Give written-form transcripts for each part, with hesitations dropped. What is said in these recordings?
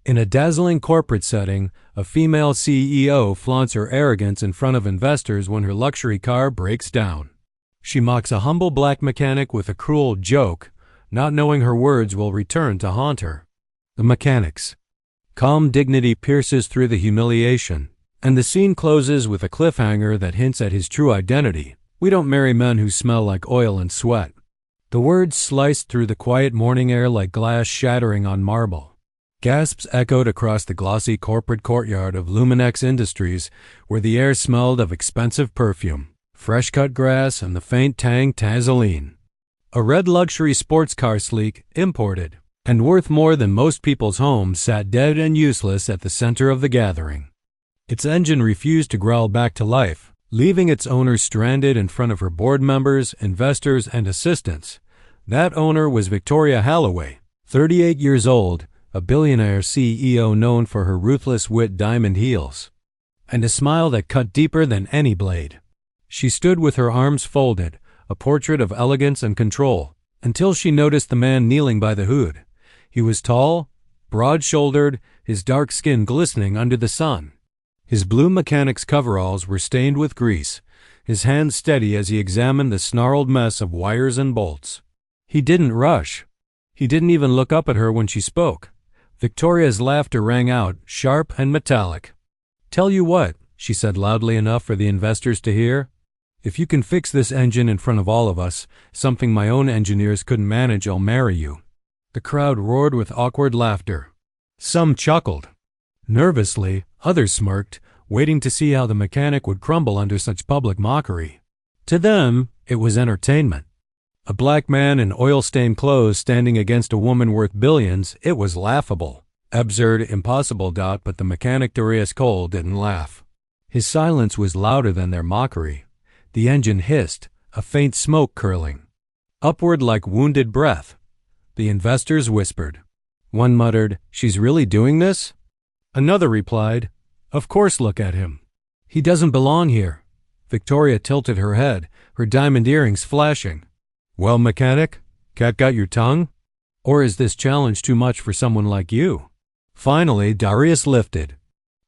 In a dazzling corporate setting, a female CEO flaunts her arrogance in front of investors when her luxury car breaks down. She mocks a humble black mechanic with a cruel joke, not knowing her words will return to haunt her. The mechanic's calm dignity pierces through the humiliation, and the scene closes with a cliffhanger that hints at his true identity. We don't marry men who smell like oil and sweat. The words sliced through the quiet morning air like glass shattering on marble. Gasps echoed across the glossy corporate courtyard of Luminex Industries, where the air smelled of expensive perfume, fresh-cut grass, and the faint tang gasoline. A red luxury sports car, sleek, imported, and worth more than most people's homes, sat dead and useless at the center of the gathering. Its engine refused to growl back to life, leaving its owner stranded in front of her board members, investors, and assistants. That owner was Victoria Holloway, 38 years old, a billionaire CEO known for her ruthless wit, diamond heels, and a smile that cut deeper than any blade. She stood with her arms folded, a portrait of elegance and control, until she noticed the man kneeling by the hood. He was tall, broad-shouldered, his dark skin glistening under the sun. His blue mechanic's coveralls were stained with grease, his hands steady as he examined the snarled mess of wires and bolts. He didn't rush. He didn't even look up at her when she spoke. Victoria's laughter rang out, sharp and metallic. "Tell you what," she said loudly enough for the investors to hear. "If you can fix this engine in front of all of us, something my own engineers couldn't manage, I'll marry you." The crowd roared with awkward laughter. Some chuckled nervously, others smirked, waiting to see how the mechanic would crumble under such public mockery. To them, it was entertainment. A black man in oil-stained clothes standing against a woman worth billions, it was laughable. Absurd, impossible, but the mechanic Darius Cole didn't laugh. His silence was louder than their mockery. The engine hissed, a faint smoke curling upward like wounded breath. The investors whispered. One muttered, "She's really doing this?" Another replied, "Of course, look at him. He doesn't belong here." Victoria tilted her head, her diamond earrings flashing. "Well, mechanic, cat got your tongue? Or is this challenge too much for someone like you?" Finally, Darius lifted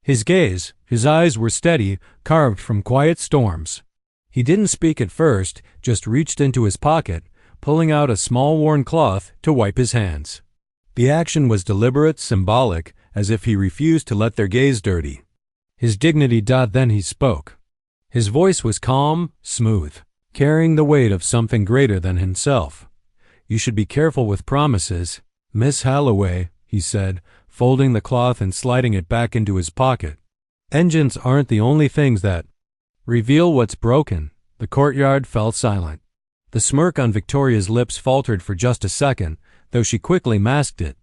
his gaze. His eyes were steady, carved from quiet storms. He didn't speak at first, just reached into his pocket, pulling out a small worn cloth to wipe his hands. The action was deliberate, symbolic, as if he refused to let their gaze dirty. His dignity. Then he spoke. His voice was calm, smooth, carrying the weight of something greater than himself. "You should be careful with promises, Miss Holloway," he said, folding the cloth and sliding it back into his pocket. "Engines aren't the only things that reveal what's broken." The courtyard fell silent. The smirk on Victoria's lips faltered for just a second, though she quickly masked it.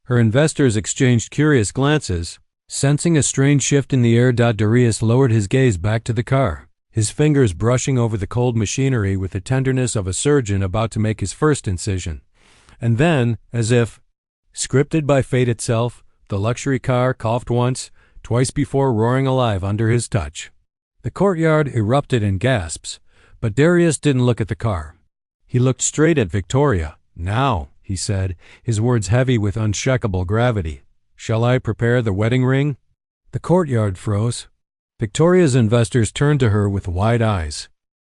Her investors exchanged curious glances. Sensing a strange shift in the air, Darius lowered his gaze back to the car, his fingers brushing over the cold machinery with the tenderness of a surgeon about to make his first incision. And then, as if scripted by fate itself, the luxury car coughed once, twice before roaring alive under his touch. The courtyard erupted in gasps, but Darius didn't look at the car. He looked straight at Victoria. "Now," he said, his words heavy with unshakable gravity, "shall I prepare the wedding ring?" The courtyard froze. Victoria's investors turned to her with wide eyes.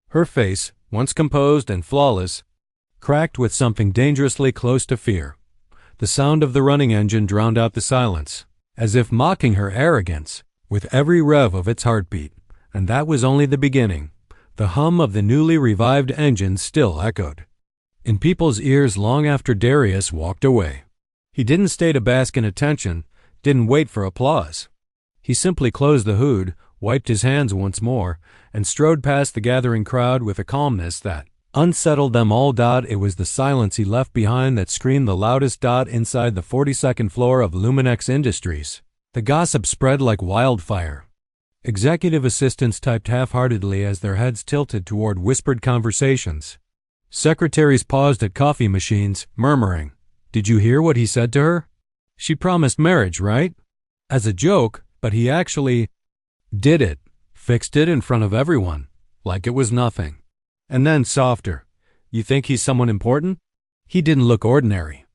Her face, once composed and flawless, cracked with something dangerously close to fear. The sound of the running engine drowned out the silence, as if mocking her arrogance, with every rev of its heartbeat. And that was only the beginning. The hum of the newly revived engine still echoed in people's ears long after Darius walked away. He didn't stay to bask in attention, didn't wait for applause. He simply closed the hood, wiped his hands once more, and strode past the gathering crowd with a calmness that unsettled them all. It was the silence he left behind that screamed the loudest. Inside the 42nd floor of Luminex Industries, the gossip spread like wildfire. Executive assistants typed half-heartedly as their heads tilted toward whispered conversations. Secretaries paused at coffee machines, murmuring, "Did you hear what he said to her? She promised marriage, right?" As a joke, but he actually did it, fixed it in front of everyone, like it was nothing. And then softer, "You think he's someone important?" He didn't look ordinary.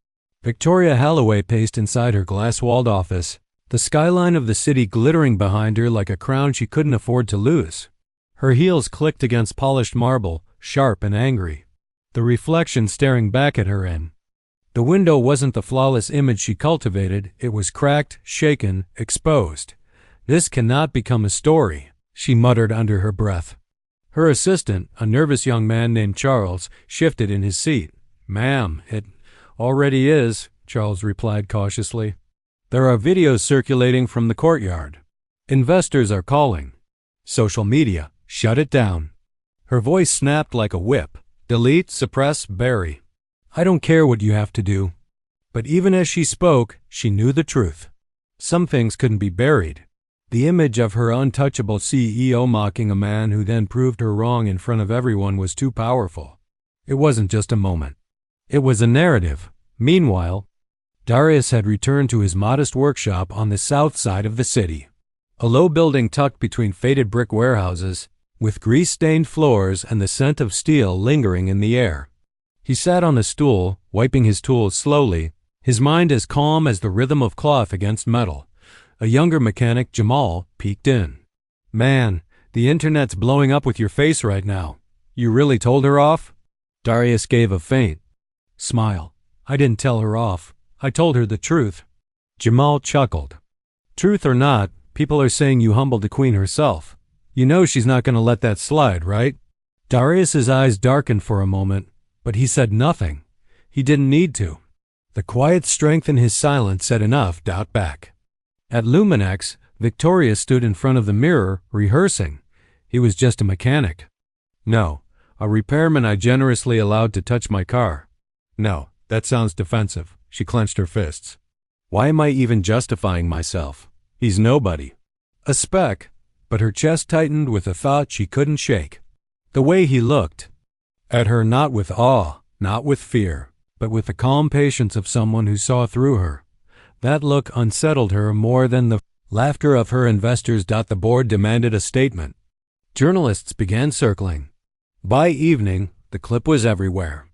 Victoria Holloway paced inside her glass-walled office, the skyline of the city glittering behind her like a crown she couldn't afford to lose. Her heels clicked against polished marble, sharp and angry, the reflection staring back at her in. The window wasn't the flawless image she cultivated, it was cracked, shaken, exposed. "This cannot become a story," she muttered under her breath. Her assistant, a nervous young man named Charles, shifted in his seat. "Ma'am, it already is," Charles replied cautiously. "There are videos circulating from the courtyard. Investors are calling. Social media, shut it down." Her voice snapped like a whip. "Delete, suppress, bury. I don't care what you have to do." But even as she spoke, she knew the truth. Some things couldn't be buried. The image of her untouchable CEO mocking a man who then proved her wrong in front of everyone was too powerful. It wasn't just a moment. It was a narrative. Meanwhile, Darius had returned to his modest workshop on the south side of the city. A low building tucked between faded brick warehouses, with grease-stained floors and the scent of steel lingering in the air. He sat on a stool, wiping his tools slowly, his mind as calm as the rhythm of cloth against metal. A younger mechanic, Jamal, peeked in. "Man, the internet's blowing up with your face right now. You really told her off?" Darius gave a faint smile. "I didn't tell her off. I told her the truth." Jamal chuckled. "Truth or not, people are saying you humbled the queen herself. You know she's not going to let that slide, right?" Darius's eyes darkened for a moment, but he said nothing. He didn't need to. The quiet strength in his silence said enough, doubt back. At Luminex, Victoria stood in front of the mirror, rehearsing. He was just a mechanic. "No, a repairman I generously allowed to touch my car." "No, that sounds defensive." She clenched her fists. "Why am I even justifying myself? He's nobody." A speck, but her chest tightened with a thought she couldn't shake. The way he looked at her, not with awe, not with fear, but with the calm patience of someone who saw through her. That look unsettled her more than the laughter of her investors. The board demanded a statement. Journalists began circling. By evening, the clip was everywhere.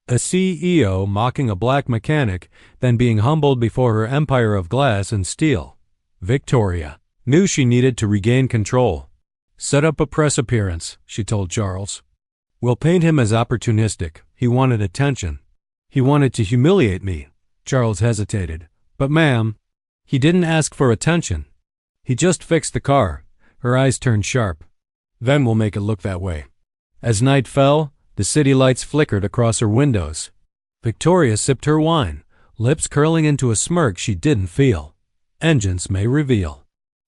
A CEO mocking a black mechanic, then being humbled before her empire of glass and steel. Victoria knew she needed to regain control. "Set up a press appearance," she told Charles. "We'll paint him as opportunistic. He wanted attention. He wanted to humiliate me." Charles hesitated. "But ma'am, he didn't ask for attention. He just fixed the car." Her eyes turned sharp. "Then we'll make it look that way." As night fell, the city lights flickered across her windows. Victoria sipped her wine, lips curling into a smirk she didn't feel. Engines may reveal.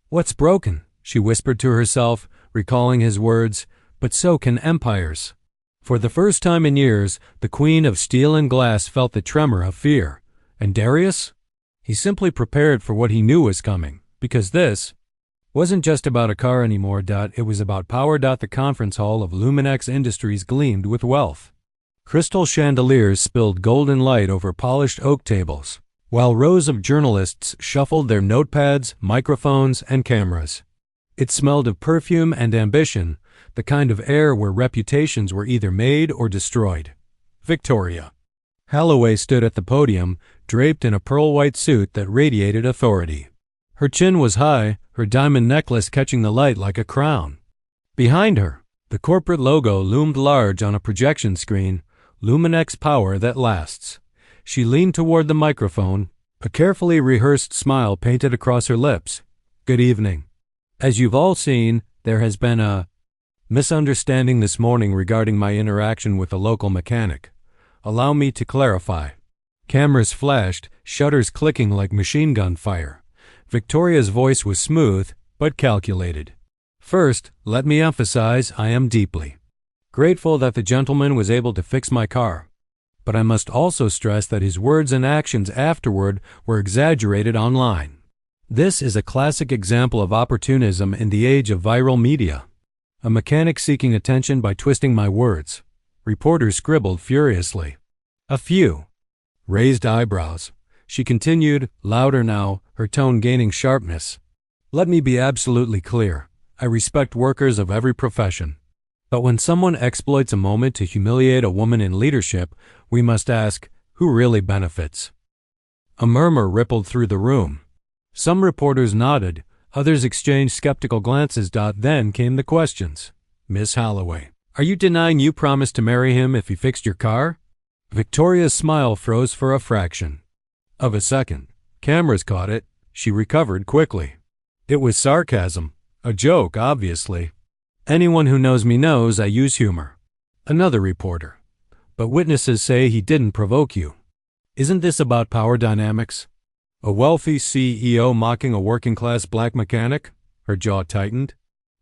"What's broken?" she whispered to herself, recalling his words, "but so can empires." For the first time in years, the queen of steel and glass felt the tremor of fear. And Darius? He simply prepared for what he knew was coming, because this wasn't just about a car anymore. It was about power. The conference hall of Luminex Industries gleamed with wealth. Crystal chandeliers spilled golden light over polished oak tables, while rows of journalists shuffled their notepads, microphones, and cameras. It smelled of perfume and ambition, the kind of air where reputations were either made or destroyed. Victoria Holloway stood at the podium, draped in a pearl-white suit that radiated authority. Her chin was high, her diamond necklace catching the light like a crown. Behind her, the corporate logo loomed large on a projection screen, Luminex Power That Lasts. She leaned toward the microphone, a carefully rehearsed smile painted across her lips. "Good evening. As you've all seen, there has been a misunderstanding this morning regarding my interaction with a local mechanic. Allow me to clarify." Cameras flashed, shutters clicking like machine gun fire. Victoria's voice was smooth, but calculated. "First, let me emphasize I am deeply grateful that the gentleman was able to fix my car. But I must also stress that his words and actions afterward were exaggerated online. This is a classic example of opportunism in the age of viral media. A mechanic seeking attention by twisting my words." Reporters scribbled furiously. A few raised eyebrows. She continued, louder now, her tone gaining sharpness. "Let me be absolutely clear. I respect workers of every profession. But when someone exploits a moment to humiliate a woman in leadership, we must ask, who really benefits? A murmur rippled through the room. Some reporters nodded, others exchanged skeptical glances. Then came the questions. Miss Holloway, are you denying you promised to marry him if he fixed your car? Victoria's smile froze for a fraction of a second. Cameras caught it. She recovered quickly. It was sarcasm. A joke, obviously. Anyone who knows me knows I use humor. Another reporter. But witnesses say he didn't provoke you. Isn't this about power dynamics? A wealthy CEO mocking a working-class black mechanic? Her jaw tightened.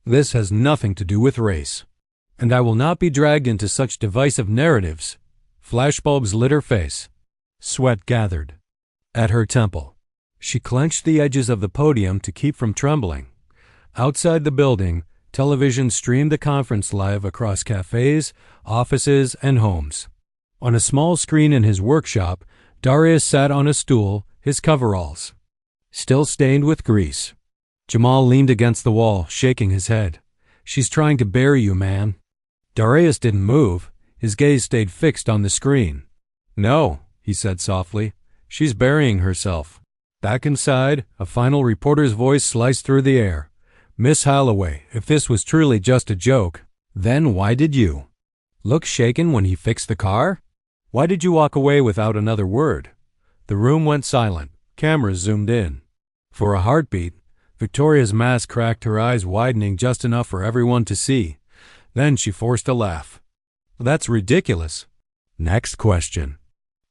This has nothing to do with race. And I will not be dragged into such divisive narratives. Flashbulbs lit her face. Sweat gathered at her temple. She clenched the edges of the podium to keep from trembling. Outside the building, television streamed the conference live across cafes, offices, and homes. On a small screen in his workshop, Darius sat on a stool, his coveralls still stained with grease. Jamal leaned against the wall, shaking his head. She's trying to bury you, man. Darius didn't move. His gaze stayed fixed on the screen. No, he said softly. She's burying herself. Back inside, a final reporter's voice sliced through the air. Miss Holloway, if this was truly just a joke, then why did you look shaken when he fixed the car? Why did you walk away without another word? The room went silent. Cameras zoomed in. For a heartbeat, Victoria's mask cracked, her eyes widening just enough for everyone to see. Then she forced a laugh. That's ridiculous. Next question.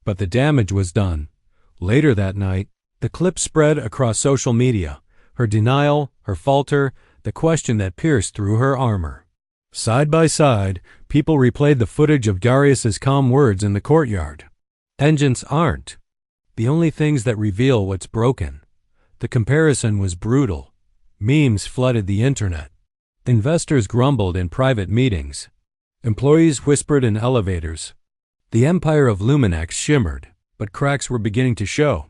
But the damage was done. Later that night, the clip spread across social media. Her denial, her falter, the question that pierced through her armor. Side by side, people replayed the footage of Darius's calm words in the courtyard. Engines aren't the only things that reveal what's broken. The comparison was brutal. Memes flooded the internet. Investors grumbled in private meetings. Employees whispered in elevators. The empire of Luminex shimmered, but cracks were beginning to show.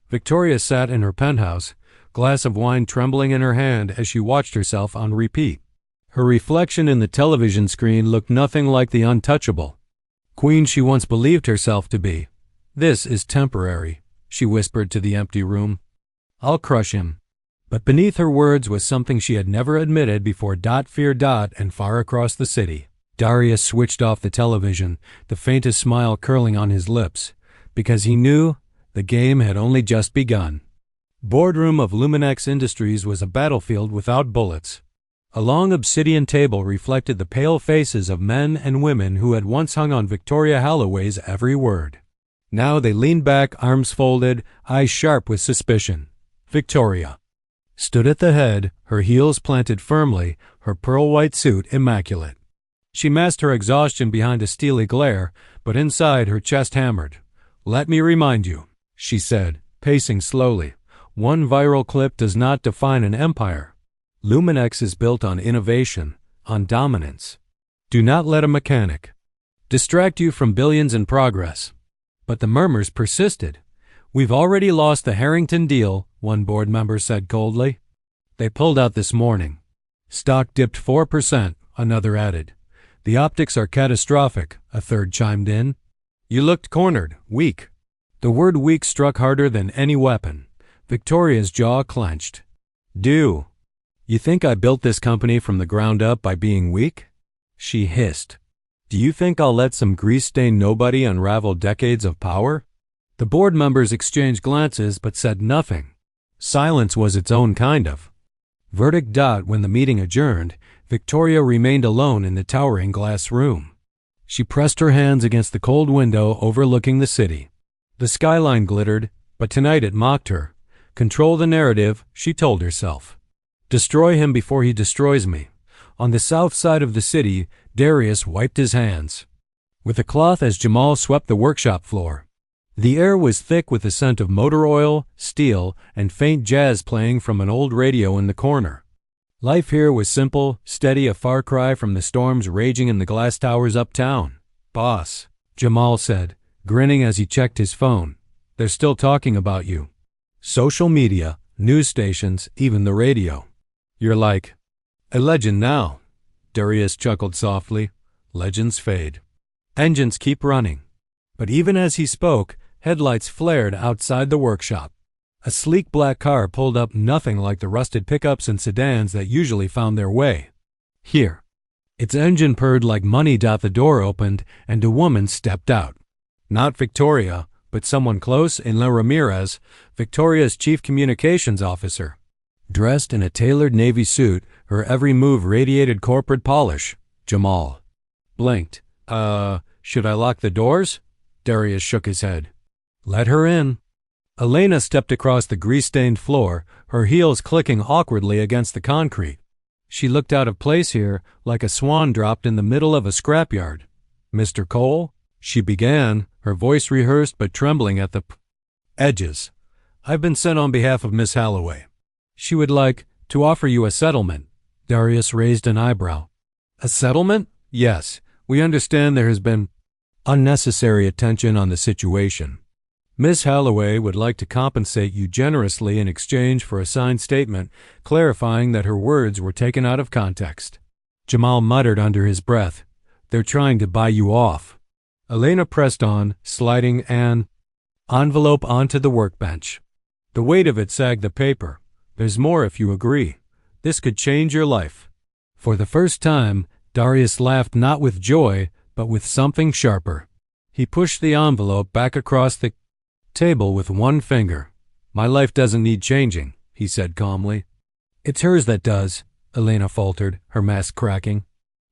Victoria sat in her penthouse, glass of wine trembling in her hand as she watched herself on repeat. Her reflection in the television screen looked nothing like the untouchable queen she once believed herself to be. This is temporary, she whispered to the empty room. I'll crush him. But beneath her words was something she had never admitted before. Fear. And far across the city. Darius switched off the television, the faintest smile curling on his lips, because he knew the game had only just begun. Boardroom of Luminex Industries was a battlefield without bullets. A long obsidian table reflected the pale faces of men and women who had once hung on Victoria Holloway's every word. Now they leaned back, arms folded, eyes sharp with suspicion. Victoria stood at the head, her heels planted firmly, her pearl-white suit immaculate. She masked her exhaustion behind a steely glare, but inside her chest hammered. Let me remind you, she said, pacing slowly. One viral clip does not define an empire. Luminex is built on innovation, on dominance. Do not let a mechanic distract you from billions in progress. But the murmurs persisted. We've already lost the Harrington deal, one board member said coldly. They pulled out this morning. Stock dipped 4%, another added. The optics are catastrophic, a third chimed in. You looked cornered, weak. The word weak struck harder than any weapon. Victoria's jaw clenched. You think I built this company from the ground up by being weak? She hissed. Do you think I'll let some grease-stained nobody unravel decades of power? The board members exchanged glances but said nothing. Silence was its own kind of verdict. When the meeting adjourned, Victoria remained alone in the towering glass room. She pressed her hands against the cold window overlooking the city. The skyline glittered, but tonight it mocked her. Control the narrative, she told herself. Destroy him before he destroys me. On the south side of the city, Darius wiped his hands with a cloth as Jamal swept the workshop floor. The air was thick with the scent of motor oil, steel, and faint jazz playing from an old radio in the corner. Life here was simple, steady, a far cry from the storms raging in the glass towers uptown. Boss, Jamal said, grinning as he checked his phone. They're still talking about you. Social media, news stations, even the radio. You're like a legend now. Darius chuckled softly. Legends fade. Engines keep running. But even as he spoke, Headlights flared outside the workshop. A sleek black car pulled up, nothing like the rusted pickups and sedans that usually found their way here. Its engine purred like money. The door opened, and a woman stepped out. Not Victoria, but someone close, Inla Ramirez, Victoria's chief communications officer. Dressed in a tailored navy suit, her every move radiated corporate polish. Jamal blinked. Should I lock the doors? Darius shook his head. Let her in. Elena stepped across the grease-stained floor, her heels clicking awkwardly against the concrete. She looked out of place here, like a swan dropped in the middle of a scrapyard. Mr. Cole? She began, her voice rehearsed but trembling at the edges. I've been sent on behalf of Miss Holloway. She would like to offer you a settlement. Darius raised an eyebrow. A settlement? Yes. We understand there has been unnecessary attention on the situation. Miss Holloway would like to compensate you generously in exchange for a signed statement clarifying that her words were taken out of context. Jamal muttered under his breath, They're trying to buy you off. Elena pressed on, sliding an envelope onto the workbench. The weight of it sagged the paper. There's more if you agree. This could change your life. For the first time, Darius laughed not with joy, but with something sharper. He pushed the envelope back across the table with one finger. My life doesn't need changing, he said calmly. It's hers that does, Elena faltered, her mask cracking.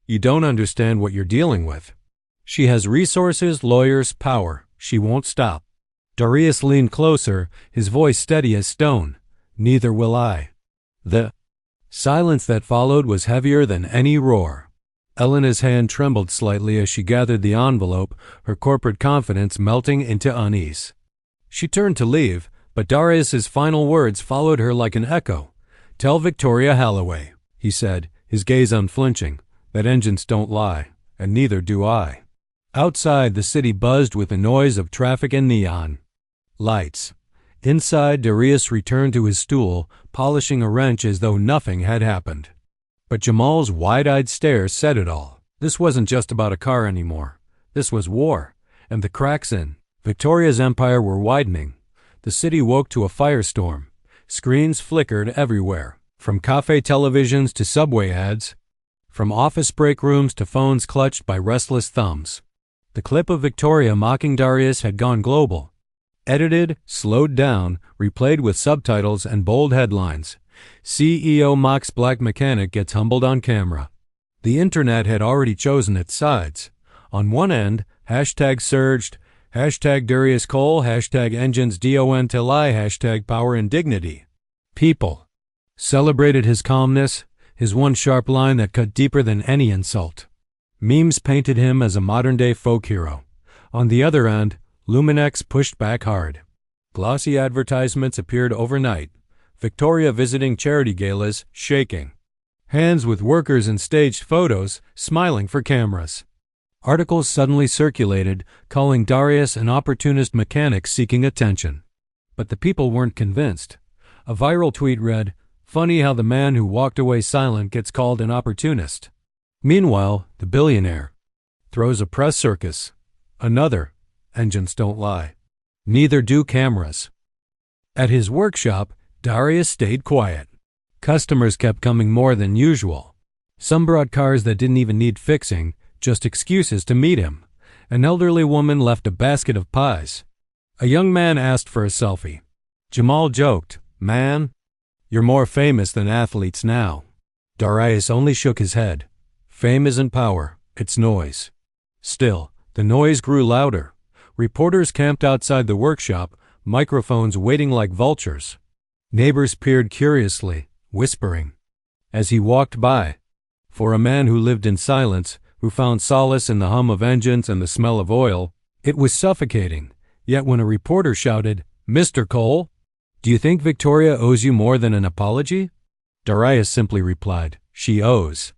You don't understand what you're dealing with. She has resources, lawyers, power. She won't stop. Darius leaned closer, his voice steady as stone. Neither will I. The silence that followed was heavier than any roar. Elena's hand trembled slightly as she gathered the envelope, her corporate confidence melting into unease. She turned to leave, but Darius's final words followed her like an echo. Tell Victoria Holloway, he said, his gaze unflinching, that engines don't lie, and neither do I. Outside, the city buzzed with the noise of traffic and neon lights. Inside, Darius returned to his stool, polishing a wrench as though nothing had happened. But Jamal's wide-eyed stare said it all. This wasn't just about a car anymore. This was war, and the cracks in Victoria's empire were widening. The city woke to a firestorm. Screens flickered everywhere, from cafe televisions to subway ads, from office break rooms to phones clutched by restless thumbs. The clip of Victoria mocking Darius had gone global. Edited, slowed down, replayed with subtitles and bold headlines. CEO mocks black mechanic gets humbled on camera. The internet had already chosen its sides. On one end, hashtag surged, hashtag Darius Cole, hashtag engines DON till I, hashtag power and dignity. People celebrated his calmness, his one sharp line that cut deeper than any insult. Memes painted him as a modern-day folk hero. On the other end, Luminex pushed back hard. Glossy advertisements appeared overnight. Victoria visiting charity galas, shaking. Hands with workers in staged photos, smiling for cameras. Articles suddenly circulated, calling Darius an opportunist mechanic seeking attention. But the people weren't convinced. A viral tweet read, Funny how the man who walked away silent gets called an opportunist. Meanwhile, the billionaire throws a press circus. Another, engines don't lie. Neither do cameras. At his workshop, Darius stayed quiet. Customers kept coming more than usual. Some brought cars that didn't even need fixing, just excuses to meet him. An elderly woman left a basket of pies. A young man asked for a selfie. Jamal joked, Man, you're more famous than athletes now. Darius only shook his head. Fame isn't power, it's noise. Still, the noise grew louder. Reporters camped outside the workshop, microphones waiting like vultures. Neighbors peered curiously, whispering, as he walked by. For a man who lived in silence, who found solace in the hum of engines and the smell of oil, it was suffocating. Yet when a reporter shouted, Mr. Cole, do you think Victoria owes you more than an apology? Darius simply replied, She owes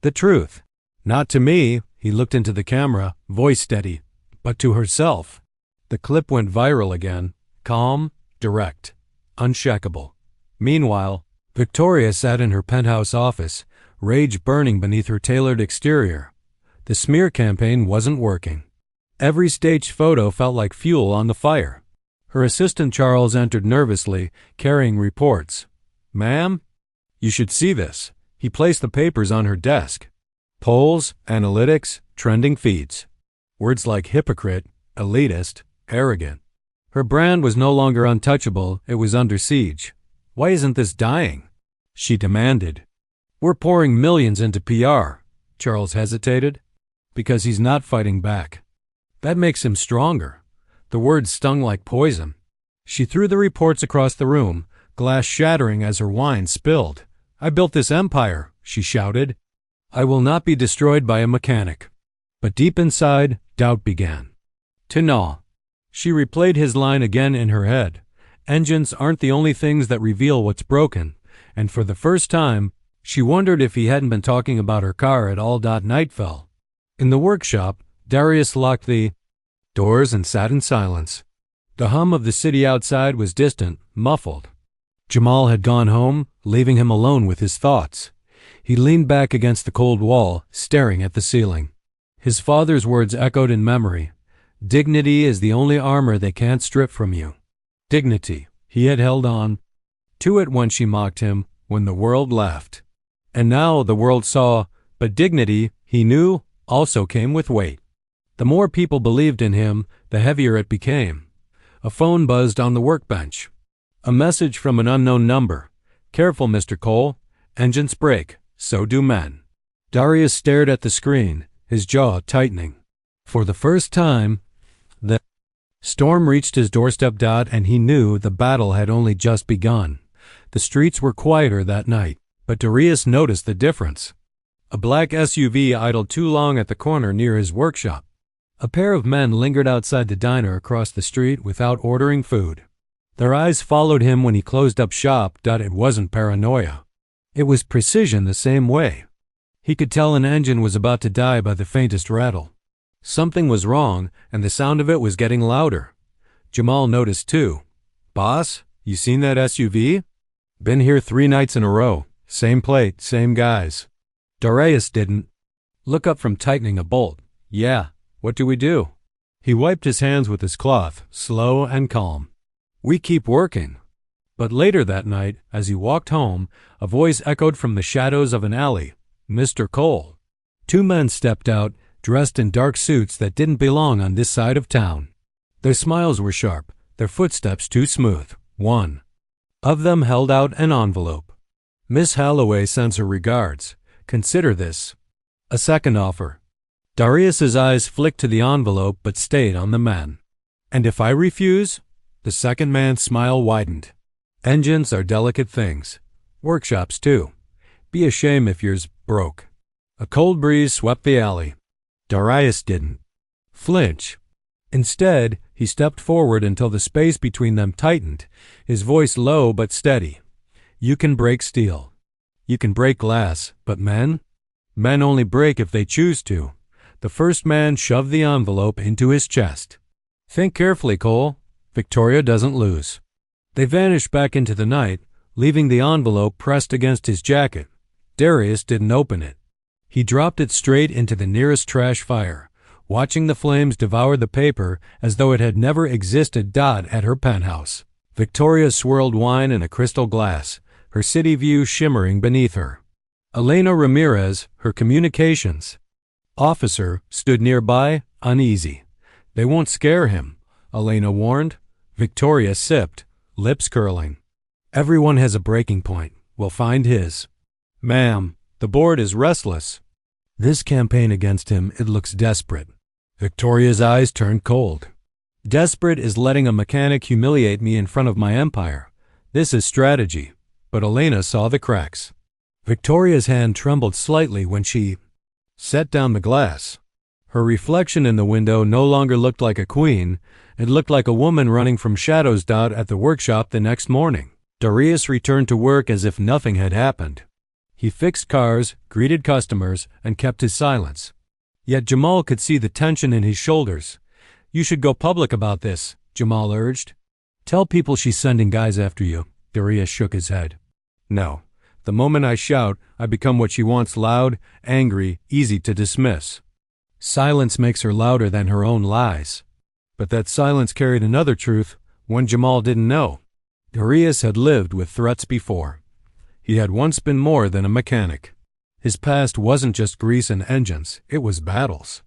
the truth. Not to me, he looked into the camera, voice steady, but to herself. The clip went viral again, calm, direct, unshakable. Meanwhile, Victoria sat in her penthouse office, rage burning beneath her tailored exterior. The smear campaign wasn't working. Every staged photo felt like fuel on the fire. Her assistant Charles entered nervously, carrying reports. "Ma'am, you should see this." He placed the papers on her desk. Polls, analytics, trending feeds. Words like hypocrite, elitist, arrogant. Her brand was no longer untouchable, it was under siege. "Why isn't this dying?" she demanded. "We're pouring millions into PR." Charles hesitated. "Because he's not fighting back. That makes him stronger." The words stung like poison. She threw the reports across the room, glass shattering as her wine spilled. "I built this empire," she shouted. "I will not be destroyed by a mechanic." But deep inside, doubt began. "No." She replayed his line again in her head. Engines aren't the only things that reveal what's broken, and for the first time, she wondered if he hadn't been talking about her car at all. Night fell. In the workshop, Darius locked the doors and sat in silence. The hum of the city outside was distant, muffled. Jamal had gone home, leaving him alone with his thoughts. He leaned back against the cold wall, staring at the ceiling. His father's words echoed in memory. "Dignity is the only armor they can't strip from you." Dignity. He had held on to it when she mocked him, when the world laughed. And now the world saw, but dignity, he knew, also came with weight. The more people believed in him, the heavier it became. A phone buzzed on the workbench. A message from an unknown number. "Careful, Mr. Cole. Engines break. So do men." Darius stared at the screen, his jaw tightening. For the first time, the storm reached his doorstep. And he knew the battle had only just begun. The streets were quieter that night, but Darius noticed the difference. A black SUV idled too long at the corner near his workshop. A pair of men lingered outside the diner across the street without ordering food. Their eyes followed him when he closed up shop. It wasn't paranoia. It was precision the same way. He could tell an engine was about to die by the faintest rattle. Something was wrong, and the sound of it was getting louder. Jamal noticed too. "Boss, you seen that SUV? Been here 3 nights in a row. Same plate, same guys." Darius didn't look up from tightening a bolt. "Yeah, what do we do?" He wiped his hands with his cloth, slow and calm. "We keep working." But later that night, as he walked home, a voice echoed from the shadows of an alley. "Mr. Cole." 2 men stepped out, dressed in dark suits that didn't belong on this side of town. Their smiles were sharp, their footsteps too smooth. One of them held out an envelope. "Miss Holloway sends her regards. Consider this." A second offer. Darius's eyes flicked to the envelope but stayed on the man. "And if I refuse?" The second man's smile widened. "Engines are delicate things. Workshops too. Be a shame if yours broke." A cold breeze swept the alley. Darius didn't flinch. Instead, he stepped forward until the space between them tightened, his voice low but steady. "You can break steel. You can break glass, but men? Men only break if they choose to." The first man shoved the envelope into his chest. "Think carefully, Cole. Victoria doesn't lose." They vanished back into the night, leaving the envelope pressed against his jacket. Darius didn't open it. He dropped it straight into the nearest trash fire, watching the flames devour the paper as though it had never existed. At her penthouse, Victoria swirled wine in a crystal glass, her city view shimmering beneath her. Elena Ramirez, her communications officer, stood nearby, uneasy. "They won't scare him," Elena warned. Victoria sipped, lips curling. "Everyone has a breaking point. We'll find his." "Ma'am, the board is restless." "This campaign against him, it looks desperate." Victoria's eyes turned cold. "Desperate is letting a mechanic humiliate me in front of my empire. This is strategy." But Elena saw the cracks. Victoria's hand trembled slightly when she set down the glass. Her reflection in the window no longer looked like a queen. It looked like a woman running from shadows. At the workshop the next morning, Darius returned to work as if nothing had happened. He fixed cars, greeted customers, and kept his silence. Yet Jamal could see the tension in his shoulders. "You should go public about this," Jamal urged. "Tell people she's sending guys after you." Darius shook his head. "No. The moment I shout, I become what she wants: loud, angry, easy to dismiss." Silence makes her louder than her own lies. But that silence carried another truth, one Jamal didn't know. Darius had lived with threats before. He had once been more than a mechanic. His past wasn't just grease and engines, it was battles.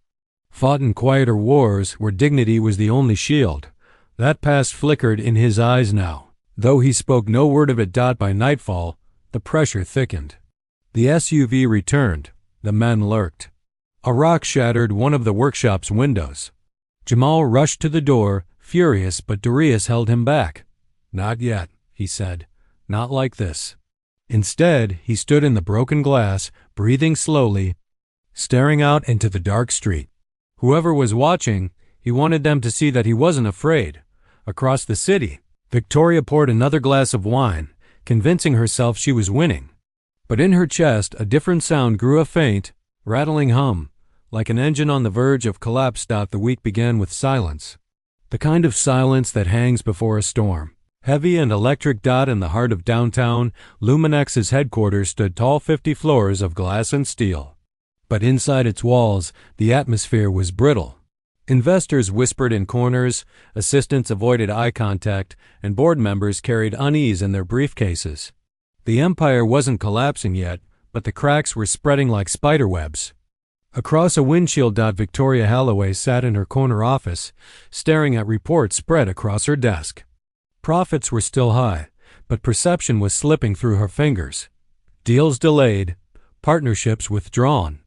Fought in quieter wars where dignity was the only shield. That past flickered in his eyes now. Though he spoke no word of it. By nightfall, the pressure thickened. The SUV returned. The men lurked. A rock shattered one of the workshop's windows. Jamal rushed to the door, furious, but Darius held him back. "Not yet," he said. "Not like this." Instead, he stood in the broken glass, breathing slowly, staring out into the dark street. Whoever was watching, he wanted them to see that he wasn't afraid. Across the city, Victoria poured another glass of wine, convincing herself she was winning. But in her chest, a different sound grew, a faint, rattling hum, like an engine on the verge of collapse. The week began with silence. The kind of silence that hangs before a storm. Heavy and electric. In the heart of downtown, Luminex's headquarters stood tall, 50 floors of glass and steel. But inside its walls, the atmosphere was brittle. Investors whispered in corners, assistants avoided eye contact, and board members carried unease in their briefcases. The empire wasn't collapsing yet, but the cracks were spreading like spiderwebs. Across a windshield. Victoria Holloway sat in her corner office, staring at reports spread across her desk. Profits were still high, but perception was slipping through her fingers. Deals delayed, partnerships withdrawn,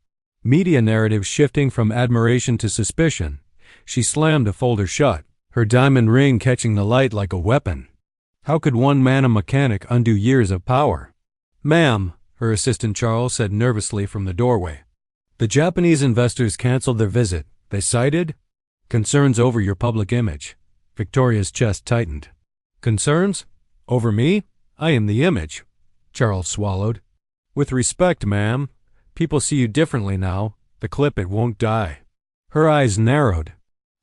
media narratives shifting from admiration to suspicion. She slammed a folder shut, her diamond ring catching the light like a weapon. How could one man, a mechanic, undo years of power? "Ma'am," her assistant Charles said nervously from the doorway. "The Japanese investors canceled their visit. They cited concerns over your public image." Victoria's chest tightened. "Concerns? Over me? I am the image." Charles swallowed. "With respect, ma'am, people see you differently now. The clip, it won't die." Her eyes narrowed.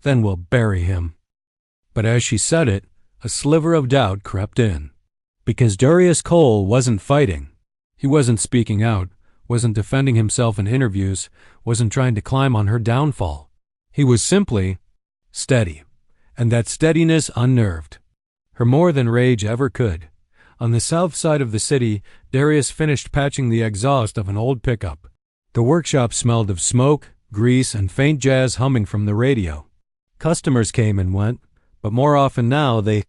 "Then we'll bury him." But as she said it, a sliver of doubt crept in. Because Darius Cole wasn't fighting. He wasn't speaking out, wasn't defending himself in interviews, wasn't trying to climb on her downfall. He was simply steady, and that steadiness unnerved her more than rage ever could. On the south side of the city, Darius finished patching the exhaust of an old pickup. The workshop smelled of smoke, grease, and faint jazz humming from the radio. Customers came and went, but more often now they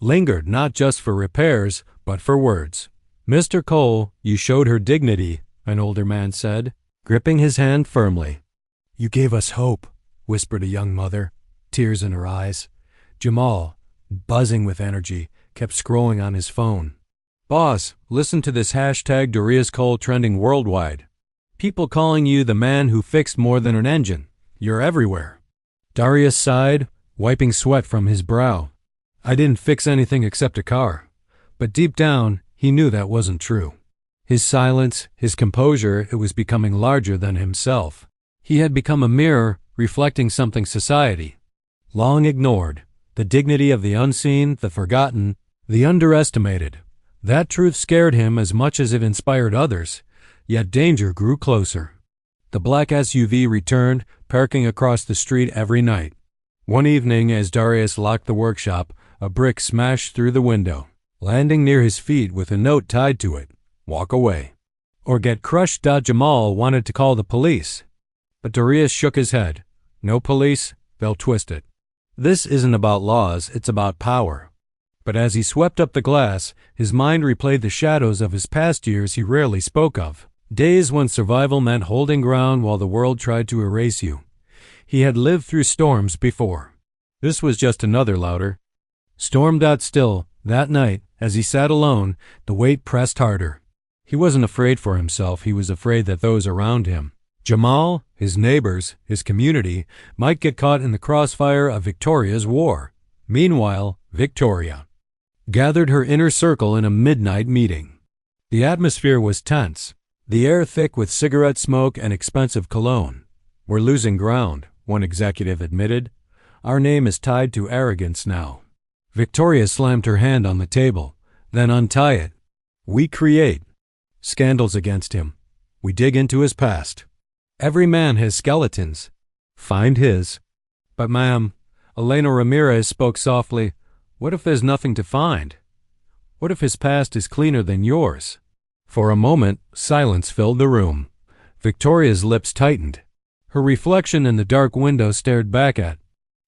lingered, not just for repairs, but for words. "Mr. Cole, you showed her dignity," an older man said, gripping his hand firmly. "You gave us hope," whispered a young mother, tears in her eyes. Jamal, buzzing with energy, kept scrolling on his phone. "Boss, listen to this hashtag Darius Cole trending worldwide. People calling you the man who fixed more than an engine. You're everywhere." Darius sighed, wiping sweat from his brow. "I didn't fix anything except a car." But deep down, he knew that wasn't true. His silence, his composure, it was becoming larger than himself. He had become a mirror reflecting something society long ignored. The dignity of the unseen, the forgotten, the underestimated. That truth scared him as much as it inspired others, yet danger grew closer. The black SUV returned, parking across the street every night. One evening, as Darius locked the workshop, a brick smashed through the window, landing near his feet with a note tied to it: "Walk away, or get crushed." Jamal wanted to call the police, but Darius shook his head. "No police, they'll twist it. This isn't about laws, it's about power." But as he swept up the glass, his mind replayed the shadows of his past years he rarely spoke of. Days when survival meant holding ground while the world tried to erase you. He had lived through storms before. This was just another louder storm. Still, that night, as he sat alone, the weight pressed harder. He wasn't afraid for himself, he was afraid that those around him, Jamal, his neighbors, his community, might get caught in the crossfire of Victoria's war. Meanwhile, Victoria gathered her inner circle in a midnight meeting. The atmosphere was tense, the air thick with cigarette smoke and expensive cologne. "We're losing ground," one executive admitted. "Our name is tied to arrogance now." Victoria slammed her hand on the table. "Then untie it. We create scandals against him. We dig into his past. Every man has skeletons. find his. But ma'am, Elena Ramirez spoke softly, what if there's nothing to find? What if his past is cleaner than yours? For a moment, silence filled the room. Victoria's lips tightened. Her reflection in the dark window stared back at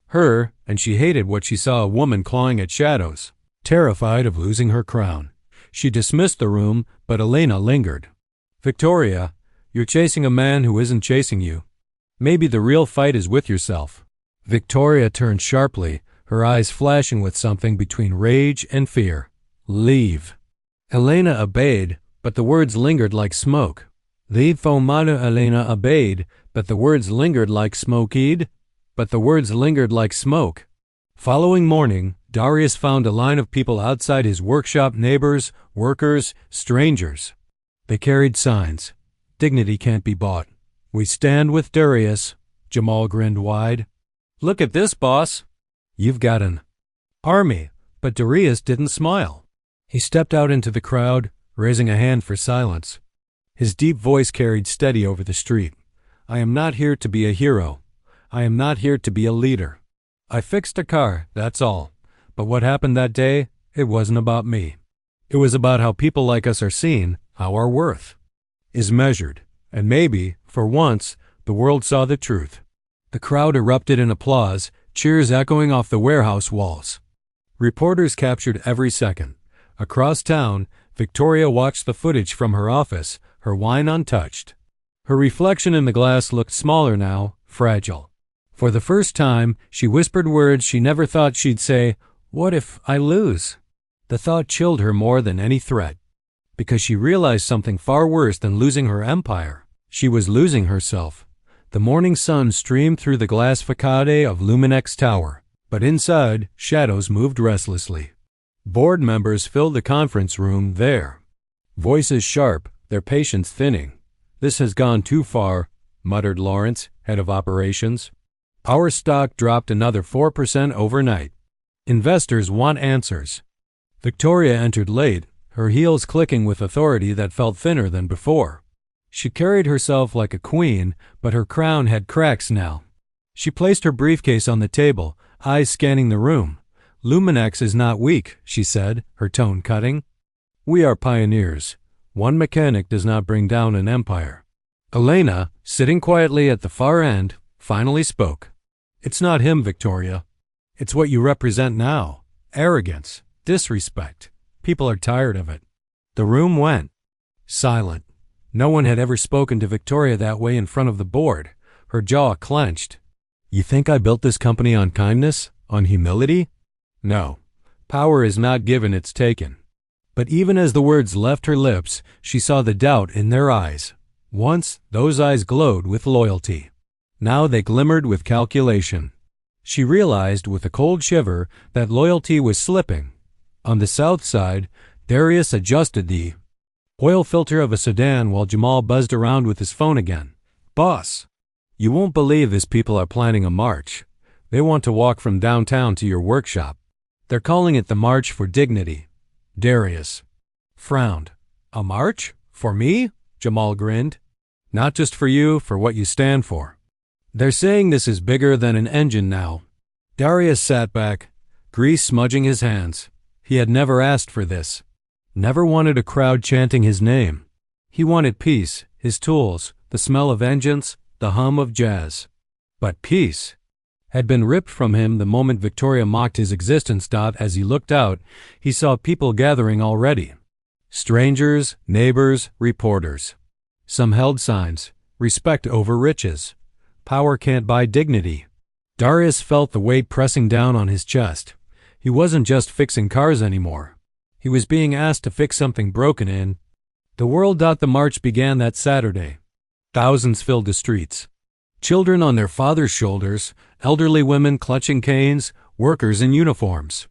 her, and she hated what she saw, a woman clawing at shadows, terrified of losing her crown. She dismissed the room, but Elena lingered. Victoria, you're chasing a man who isn't chasing you. Maybe the real fight is with yourself. Victoria turned sharply, her eyes flashing with something between rage and fear. Leave. Elena obeyed, but the words lingered like smoke. Leave fomada. Elena obeyed, but the words lingered like smokeed. But the words lingered like smoke. Following morning, Darius found a line of people outside his workshop, neighbors, workers, strangers. They carried signs. Dignity can't be bought. We stand with Darius. Jamal grinned wide. Look at this, boss. You've got an army. But Darius didn't smile. He stepped out into the crowd, raising a hand for silence. His deep voice carried steady over the street. I am not here to be a hero. I am not here to be a leader. I fixed a car, that's all. But what happened that day, it wasn't about me. It was about how people like us are seen, how our worth is measured. And maybe, for once, the world saw the truth. The crowd erupted in applause, cheers echoing off the warehouse walls. Reporters captured every second. Across town, Victoria watched the footage from her office, her wine untouched. Her reflection in the glass looked smaller now, fragile. For the first time, she whispered words she never thought she'd say, what if I lose? The thought chilled her more than any threat, because she realized something far worse than losing her empire. She was losing herself. The morning sun streamed through the glass facade of Luminex Tower, but inside, shadows moved restlessly. Board members filled the conference room there. Voices sharp, their patience thinning. This has gone too far, muttered Lawrence, head of operations. Our stock dropped another 4% overnight. Investors want answers. Victoria entered late, her heels clicking with authority that felt thinner than before. She carried herself like a queen, but her crown had cracks now. She placed her briefcase on the table, eyes scanning the room. Luminex is not weak, she said, her tone cutting. We are pioneers. One mechanic does not bring down an empire. Elena, sitting quietly at the far end, finally spoke. It's not him, Victoria. It's what you represent now. Arrogance, disrespect. People are tired of it. The room went silent. No one had ever spoken to Victoria that way in front of the board. Her jaw clenched. You think I built this company on kindness? On humility? No. Power is not given, it's taken. But even as the words left her lips, she saw the doubt in their eyes. Once, those eyes glowed with loyalty. Now they glimmered with calculation. She realized with a cold shiver that loyalty was slipping. On the south side, Darius adjusted the oil filter of a sedan while Jamal buzzed around with his phone again. Boss, you won't believe these people are planning a march. They want to walk from downtown to your workshop. They're calling it the March for Dignity. Darius frowned. A march? For me? Jamal grinned. Not just for you, for what you stand for. They're saying this is bigger than an engine now. Darius sat back, grease smudging his hands. He had never asked for this. Never wanted a crowd chanting his name. He wanted peace, his tools, the smell of engines, the hum of jazz. But peace had been ripped from him the moment Victoria mocked his existence. As he looked out, he saw people gathering already. Strangers, neighbors, reporters. Some held signs, respect over riches. Power can't buy dignity. Darius felt the weight pressing down on his chest. He wasn't just fixing cars anymore. He was being asked to fix something broken in the world. The march began that Saturday. Thousands filled the streets. Children on their fathers' shoulders, elderly women clutching canes, workers in uniforms.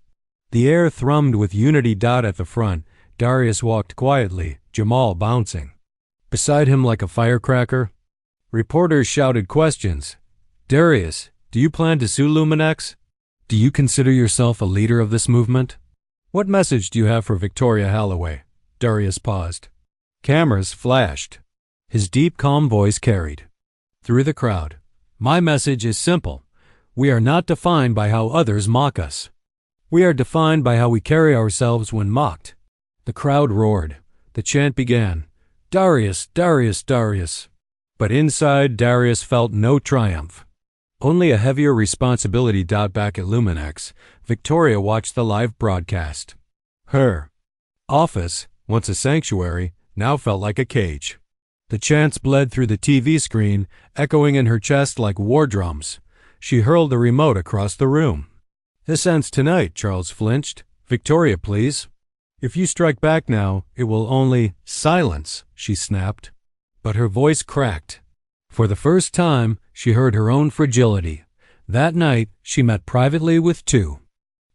The air thrummed with unity. At the front, Darius walked quietly, Jamal bouncing beside him like a firecracker. Reporters shouted questions. Darius, do you plan to sue Luminex? Do you consider yourself a leader of this movement? What message do you have for Victoria Holloway? Darius paused. Cameras flashed. His deep, calm voice carried through the crowd. My message is simple. We are not defined by how others mock us. We are defined by how we carry ourselves when mocked. The crowd roared. The chant began. Darius, Darius, Darius. But inside, Darius felt no triumph. Only a heavier responsibility. Back at Luminex, Victoria watched the live broadcast. Her office, once a sanctuary, now felt like a cage. The chants bled through the TV screen, echoing in her chest like war drums. She hurled the remote across the room. This ends tonight, Charles flinched. Victoria, please. If you strike back now, it will only silence, she snapped. But her voice cracked. For the first time, she heard her own fragility. That night, she met privately with two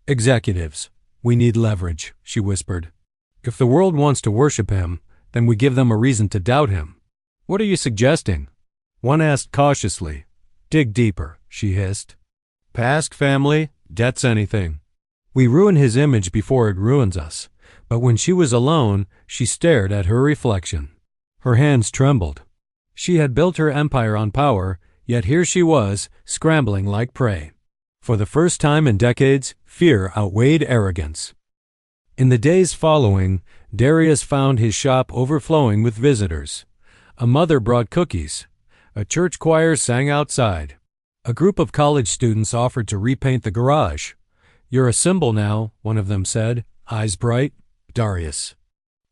executives. We need leverage, she whispered. If the world wants to worship him, then we give them a reason to doubt him. What are you suggesting? One asked cautiously. Dig deeper, she hissed. Past, family, debts, anything. We ruin his image before it ruins us. But when she was alone, she stared at her reflection. Her hands trembled. She had built her empire on power, yet here she was, scrambling like prey. For the first time in decades, fear outweighed arrogance. In the days following, Darius found his shop overflowing with visitors. A mother brought cookies. A church choir sang outside. A group of college students offered to repaint the garage. You're a symbol now, one of them said, eyes bright. Darius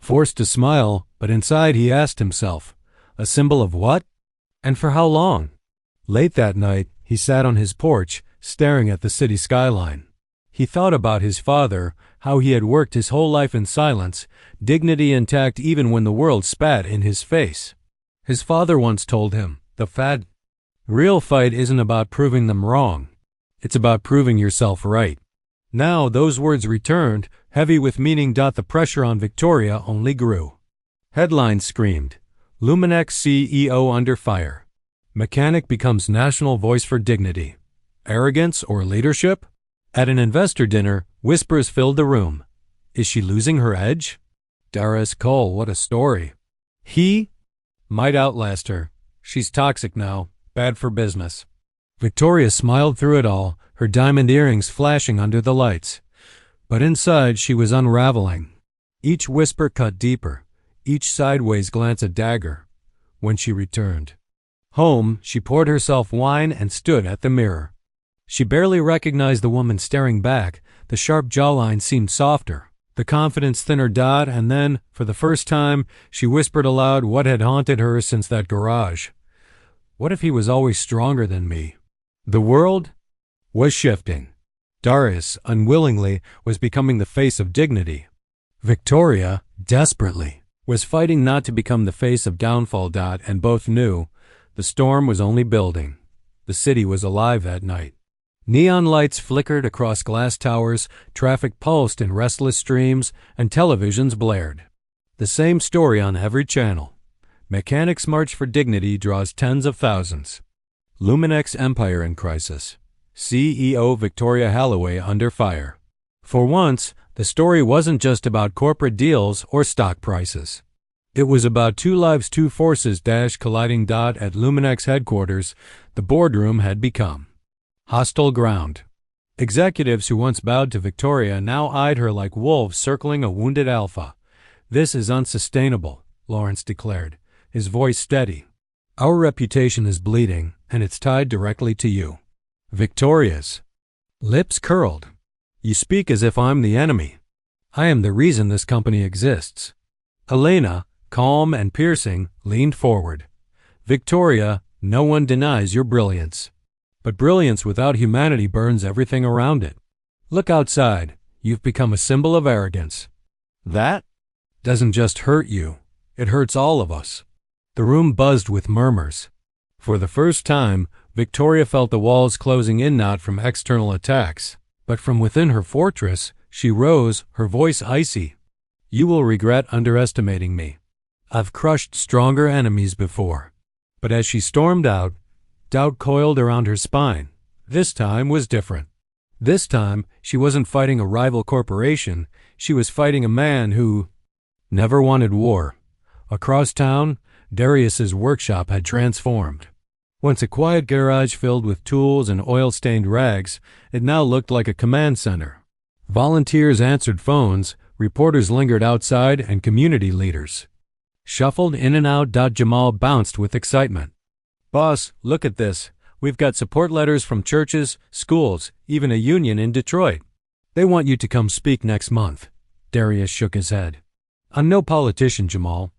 forced to smile, but inside he asked himself, a symbol of what? And for how long? Late that night, he sat on his porch, staring at the city skyline. He thought about his father, how he had worked his whole life in silence, dignity intact even when the world spat in his face. His father once told him, the real fight isn't about proving them wrong. It's about proving yourself right. Now those words returned, heavy with meaning. The pressure on Victoria only grew. Headlines screamed, Luminex CEO under fire. Mechanic becomes national voice for dignity. Arrogance or leadership? At an investor dinner, whispers filled the room. Is she losing her edge? Darius Cole, what a story. He might outlast her. She's toxic now, bad for business. Victoria smiled through it all, her diamond earrings flashing under the lights. But inside she was unraveling. Each whisper cut deeper, each sideways glance a dagger. When she returned home, she poured herself wine and stood at the mirror. She barely recognized the woman staring back. The sharp jawline seemed softer, the confidence thinner. And then, for the first time, she whispered aloud what had haunted her since that garage. What if he was always stronger than me? The world was shifting. Darius, unwillingly, was becoming the face of dignity. Victoria, desperately, was fighting not to become the face of downfall. And both knew the storm was only building. The city was alive that night. Neon lights flickered across glass towers, traffic pulsed in restless streams, and televisions blared. The same story on every channel. Mechanics' March for Dignity draws tens of thousands. Luminex Empire in crisis. CEO Victoria Holloway under fire. For once, the story wasn't just about corporate deals or stock prices. It was about two lives, two forces colliding. At Luminex headquarters, the boardroom had become hostile ground. Executives who once bowed to Victoria now eyed her like wolves circling a wounded alpha. This is unsustainable, Lawrence declared, his voice steady. Our reputation is bleeding, and it's tied directly to you. Victoria's lips curled. You speak as if I'm the enemy. I am the reason this company exists. Elena, calm and piercing, leaned forward. Victoria, no one denies your brilliance. But brilliance without humanity burns everything around it. Look outside. You've become a symbol of arrogance. That doesn't just hurt you. It hurts all of us. The room buzzed with murmurs. For the first time, Victoria felt the walls closing in, not from external attacks, but from within her fortress. She rose, her voice icy. You will regret underestimating me. I've crushed stronger enemies before. But as she stormed out, doubt coiled around her spine. This time was different. This time, she wasn't fighting a rival corporation. She was fighting a man who never wanted war. Across town, Darius's workshop had transformed. Once a quiet garage filled with tools and oil-stained rags, it now looked like a command center. Volunteers answered phones, reporters lingered outside, and community leaders shuffled in and out. Jamal bounced with excitement. "Boss, look at this. We've got support letters from churches, schools, even a union in Detroit. They want you to come speak next month." Darius shook his head. "I'm no politician, Jamal.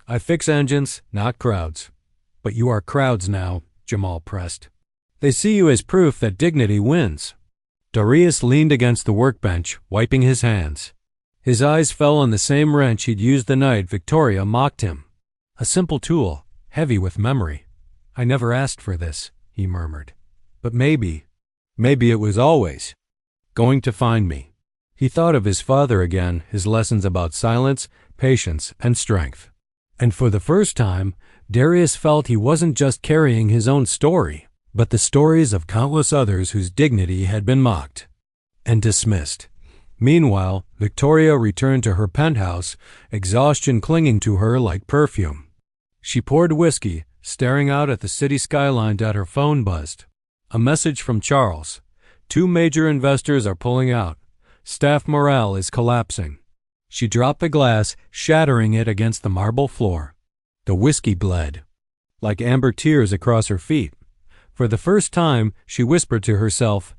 I fix engines, not crowds." "But you are crowds now," Jamal pressed. "They see you as proof that dignity wins." Darius leaned against the workbench, wiping his hands. His eyes fell on the same wrench he'd used the night Victoria mocked him. A simple tool, heavy with memory. "I never asked for this," he murmured. "But maybe it was always going to find me." He thought of his father again, his lessons about silence, patience, and strength. And for the first time, Darius felt he wasn't just carrying his own story, but the stories of countless others whose dignity had been mocked and dismissed. Meanwhile, Victoria returned to her penthouse, exhaustion clinging to her like perfume. She poured whiskey, staring out at the city skyline. Her phone buzzed. A message from Charles. "2 major investors are pulling out. Staff morale is collapsing." She dropped the glass, shattering it against the marble floor. The whiskey bled like amber tears across her feet. For the first time, she whispered to herself,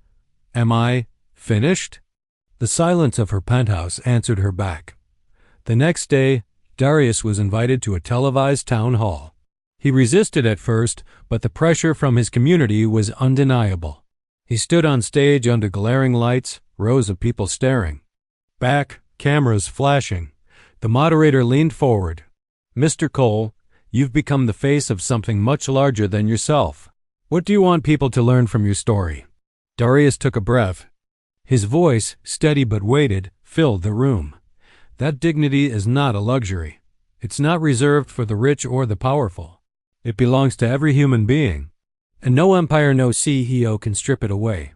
"Am I finished?" The silence of her penthouse answered her back. The next day, Darius was invited to a televised town hall. He resisted at first, but the pressure from his community was undeniable. He stood on stage under glaring lights, rows of people staring. Back, cameras flashing. The moderator leaned forward. "Mr. Cole, you've become the face of something much larger than yourself. What do you want people to learn from your story?" Darius took a breath. His voice, steady but weighted, filled the room. "That dignity is not a luxury. It's not reserved for the rich or the powerful. It belongs to every human being. And no empire, no CEO can strip it away."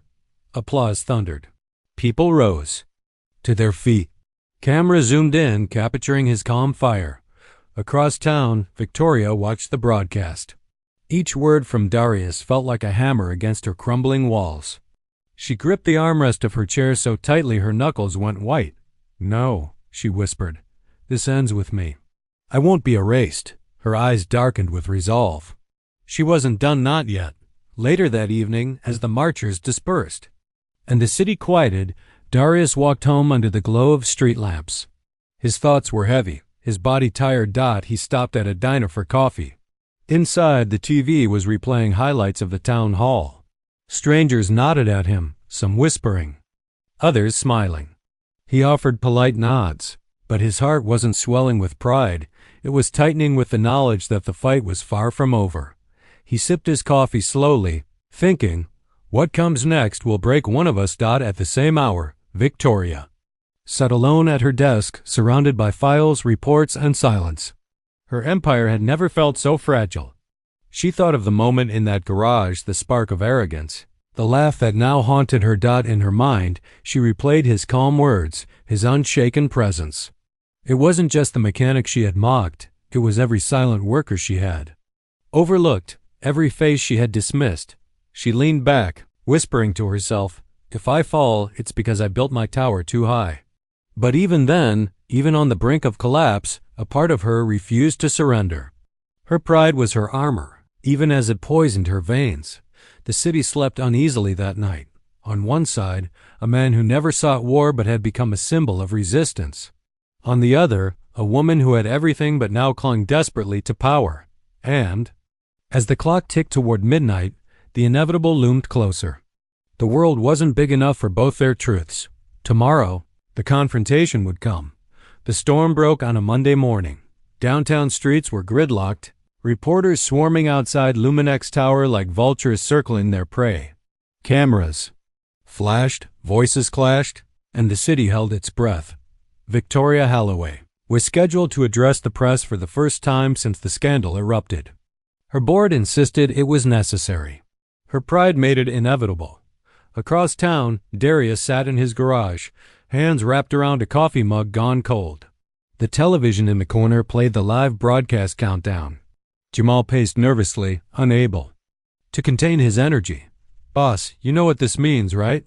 Applause thundered. People rose to their feet. Camera zoomed in, capturing his calm fire. Across town, Victoria watched the broadcast. Each word from Darius felt like a hammer against her crumbling walls. She gripped the armrest of her chair so tightly her knuckles went white. "No," she whispered. "This ends with me. I won't be erased." Her eyes darkened with resolve. She wasn't done, not yet. Later that evening, as the marchers dispersed and the city quieted, Darius walked home under the glow of street lamps. His thoughts were heavy, his body tired. He stopped at a diner for coffee. Inside, the TV was replaying highlights of the town hall. Strangers nodded at him, some whispering, others smiling. He offered polite nods, but his heart wasn't swelling with pride. It was tightening with the knowledge that the fight was far from over. He sipped his coffee slowly, thinking, "What comes next will break one of us." At the same hour, Victoria sat alone at her desk, surrounded by files, reports, and silence. Her empire had never felt so fragile. She thought of the moment in that garage, the spark of arrogance, the laugh that now haunted her. In her mind, she replayed his calm words, his unshaken presence. It wasn't just the mechanic she had mocked, it was every silent worker she had overlooked, every face she had dismissed. She leaned back, whispering to herself, "If I fall, it's because I built my tower too high." But even then, even on the brink of collapse, a part of her refused to surrender. Her pride was her armor, even as it poisoned her veins. The city slept uneasily that night. On one side, a man who never sought war but had become a symbol of resistance. On the other, a woman who had everything but now clung desperately to power. And, as the clock ticked toward midnight, the inevitable loomed closer. The world wasn't big enough for both their truths. Tomorrow, the confrontation would come. The storm broke on a Monday morning. Downtown streets were gridlocked, reporters swarming outside Luminex Tower like vultures circling their prey. Cameras flashed, voices clashed, and the city held its breath. Victoria Holloway was scheduled to address the press for the first time since the scandal erupted. Her board insisted it was necessary. Her pride made it inevitable. Across town, Darius sat in his garage, hands wrapped around a coffee mug gone cold. The television in the corner played the live broadcast countdown. Jamal paced nervously, unable to contain his energy. Boss, you know what this means, right?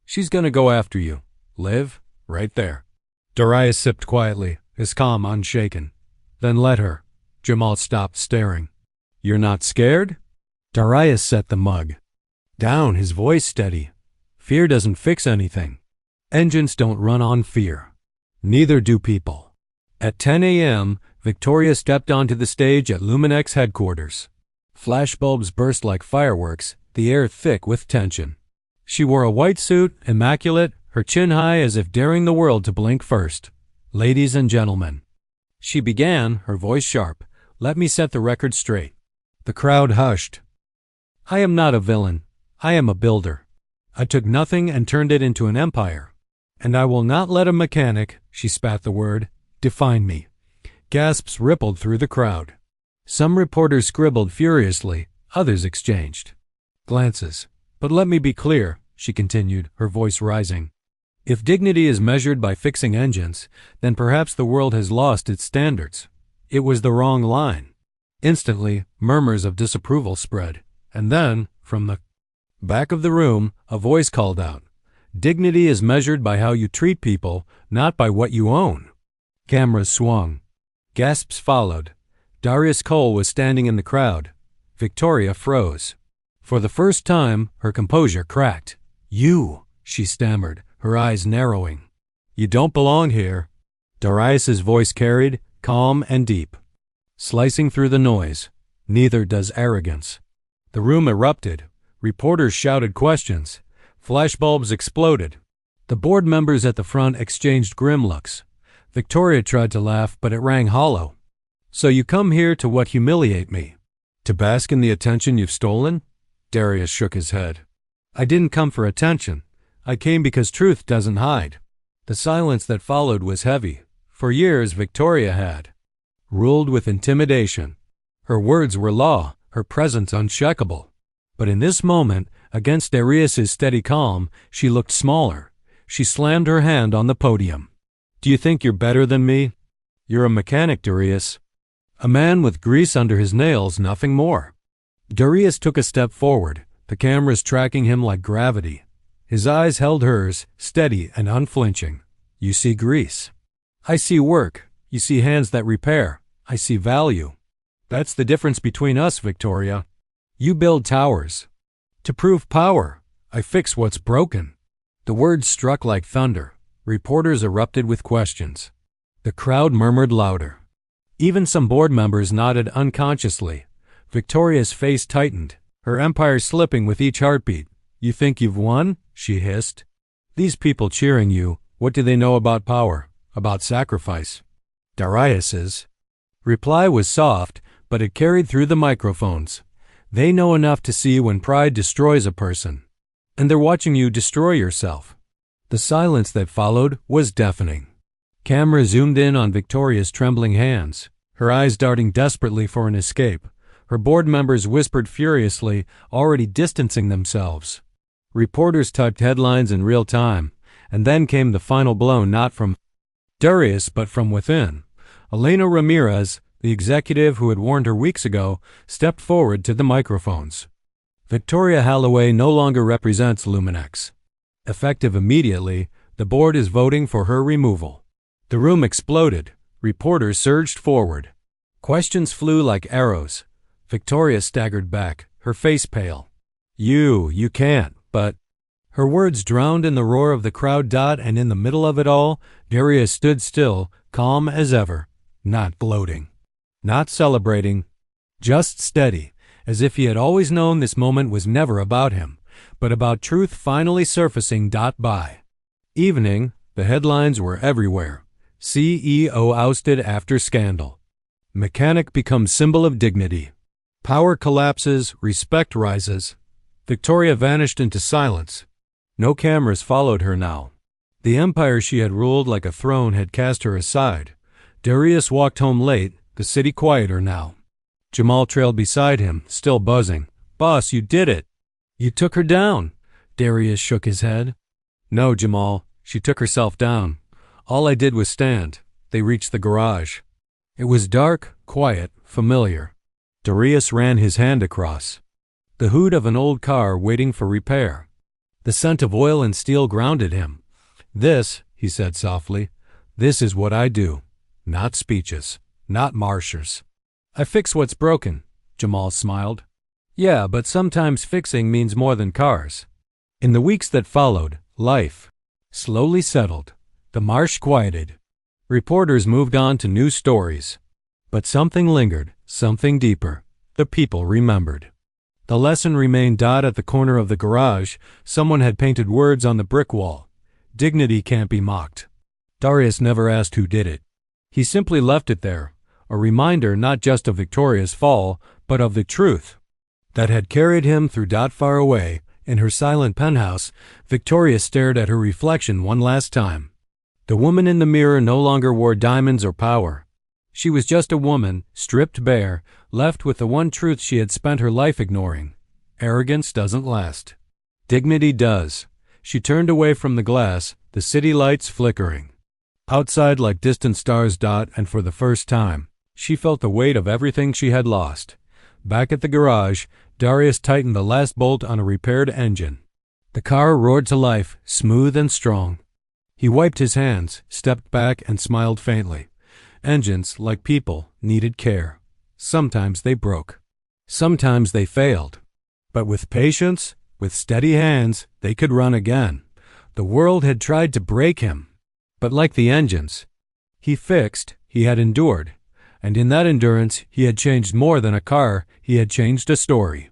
She's gonna go after you. Live right there. Darius sipped quietly, his calm unshaken. Then let her. Jamal stopped staring. You're not scared? Darius set the mug down, his voice steady. Fear doesn't fix anything. Engines don't run on fear. Neither do people. At 10 a.m., Victoria stepped onto the stage at Luminex headquarters. Flashbulbs burst like fireworks, the air thick with tension. She wore a white suit, immaculate, her chin high as if daring the world to blink first. Ladies and gentlemen. She began, her voice sharp. Let me set the record straight. The crowd hushed. I am not a villain. I am a builder. I took nothing and turned it into an empire. And I will not let a mechanic, she spat the word, define me. Gasps rippled through the crowd. Some reporters scribbled furiously, others exchanged glances. But let me be clear, she continued, her voice rising. If dignity is measured by fixing engines, then perhaps the world has lost its standards. It was the wrong line. Instantly, murmurs of disapproval spread. And then, from the back of the room, a voice called out, Dignity is measured by how you treat people, not by what you own. Cameras swung. Gasps followed. Darius Cole was standing in the crowd. Victoria froze. For the first time, her composure cracked. You, she stammered, her eyes narrowing. You don't belong here. Darius's voice carried, calm and deep. Slicing through the noise. Neither does arrogance. The room erupted. Reporters shouted questions. Flashbulbs exploded. The board members at the front exchanged grim looks. Victoria tried to laugh, but it rang hollow. So you come here to what, humiliate me? To bask in the attention you've stolen? Darius shook his head. I didn't come for attention. I came because truth doesn't hide. The silence that followed was heavy. For years, Victoria had ruled with intimidation. Her words were law, her presence unshakable. But in this moment, against Darius's steady calm, she looked smaller. She slammed her hand on the podium. Do you think you're better than me? You're a mechanic, Darius. A man with grease under his nails, nothing more. Darius took a step forward, the cameras tracking him like gravity. His eyes held hers, steady and unflinching. You see grease. I see work. You see hands that repair. I see value. That's the difference between us, Victoria. You build towers. To prove power, I fix what's broken. The words struck like thunder. Reporters erupted with questions. The crowd murmured louder. Even some board members nodded unconsciously. Victoria's face tightened, her empire slipping with each heartbeat. You think you've won? She hissed. These people cheering you, what do they know about power, about sacrifice? Darius's reply was soft, but it carried through the microphones. They know enough to see when pride destroys a person. And they're watching you destroy yourself. The silence that followed was deafening. Camera zoomed in on Victoria's trembling hands, her eyes darting desperately for an escape. Her board members whispered furiously, already distancing themselves. Reporters typed headlines in real time, and then came the final blow, not from Darius but from within. Elena Ramirez, the executive who had warned her weeks ago, stepped forward to the microphones. Victoria Holloway no longer represents Luminex. Effective immediately, the board is voting for her removal. The room exploded. Reporters surged forward. Questions flew like arrows. Victoria staggered back, her face pale. You can't, but... Her words drowned in the roar of the crowd. And in the middle of it all, Darius stood still, calm as ever, not gloating, not celebrating, just steady, as if he had always known this moment was never about him, but about truth finally surfacing. By evening, the headlines were everywhere. CEO ousted after scandal. Mechanic becomes symbol of dignity. Power collapses, respect rises. Victoria vanished into silence. No cameras followed her now. The empire she had ruled like a throne had cast her aside. Darius walked home late, the city quieter now. Jamal trailed beside him, still buzzing. Boss, you did it. You took her down. Darius shook his head. No, Jamal, she took herself down. All I did was stand. They reached the garage. It was dark, quiet, familiar. Darius ran his hand across. the hoot of an old car waiting for repair. The scent of oil and steel grounded him. "This," he said softly, "this is what I do. Not speeches. Not marchers. I fix what's broken." Jamal smiled. "Yeah, but sometimes fixing means more than cars." In the weeks that followed, life slowly settled. The marsh quieted. Reporters moved on to new stories. But something lingered, something deeper. The people remembered. The lesson remained. At the corner of the garage, someone had painted words on the brick wall. "Dignity can't be mocked." Darius never asked who did it. He simply left it there, a reminder not just of Victoria's fall, but of the truth that had carried him through. Far away, in her silent penthouse, Victoria stared at her reflection one last time. The woman in the mirror no longer wore diamonds or power. She was just a woman, stripped bare, left with the one truth she had spent her life ignoring. Arrogance doesn't last. Dignity does. She turned away from the glass, the city lights flickering outside like distant stars. And for the first time, she felt the weight of everything she had lost. Back at the garage, Darius tightened the last bolt on a repaired engine. The car roared to life, smooth and strong. He wiped his hands, stepped back, and smiled faintly. Engines, like people, needed care. Sometimes they broke. Sometimes they failed. But with patience, with steady hands, they could run again. The world had tried to break him. But like the engines he fixed, he had endured. And in that endurance, he had changed more than a car, he had changed a story.